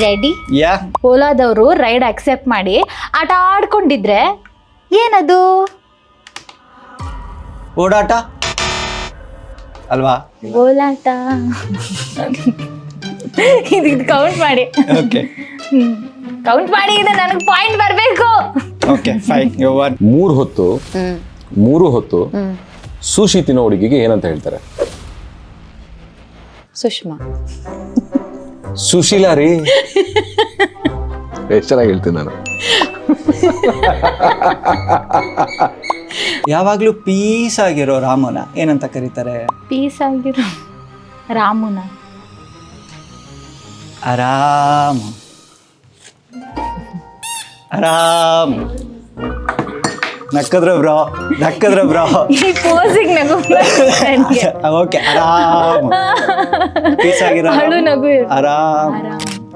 Ready? ಯಾ. ಓಲಾದವರು ride accept ಮಾಡಿ ಆಟ ಆಡ್ಕೊಂಡಿದ್ರೆ ಏನದು? ಓಡಾಟ ಅಲ್ವಾ? ಓಲಾಟ. ಇದು ಕೌಂಟ್ ಮಾಡಿ. ಓಕೆ ಕೌಂಟ್ ಮಾಡಿ, ಇದು ನನಗೆ ಪಾಯಿಂಟ್ ಬರಬೇಕು. Okay fine. 3 ಹೊತ್ತು ಸುಶಿ ತಿನ್ನೋ ಹುಡುಗಿಗೆ ಏನಂತ ಹೇಳ್ತಾರೆ? ಸುಷ್ಮಾ. ಸುಶೀಲಾ ರೀ. ಎಷ್ಟು ಚೆನ್ನಾಗಿ ಹೇಳ್ತೀನಿ ನಾನು. ಯಾವಾಗ್ಲೂ ಪೀಸ್ ಆಗಿರೋ ರಾಮನ ಏನಂತ ಕರೀತಾರೆ? ಪೀಸ್ ಆಗಿರೋ ರಾಮುನ ಆರಾಮ್. ಆರಾಮ್. ನಕ್ಕದ್ರ ಬ್ರೋ. ಈ ಪೋಸಿಗೆ ನಗು. ಓಕೆ ಆರಾಮ್. ಪೀಸ್ ಆಗಿರೋ ಅಳು ನಗು. ಆರಾಮ್. ಆರಾಮ್.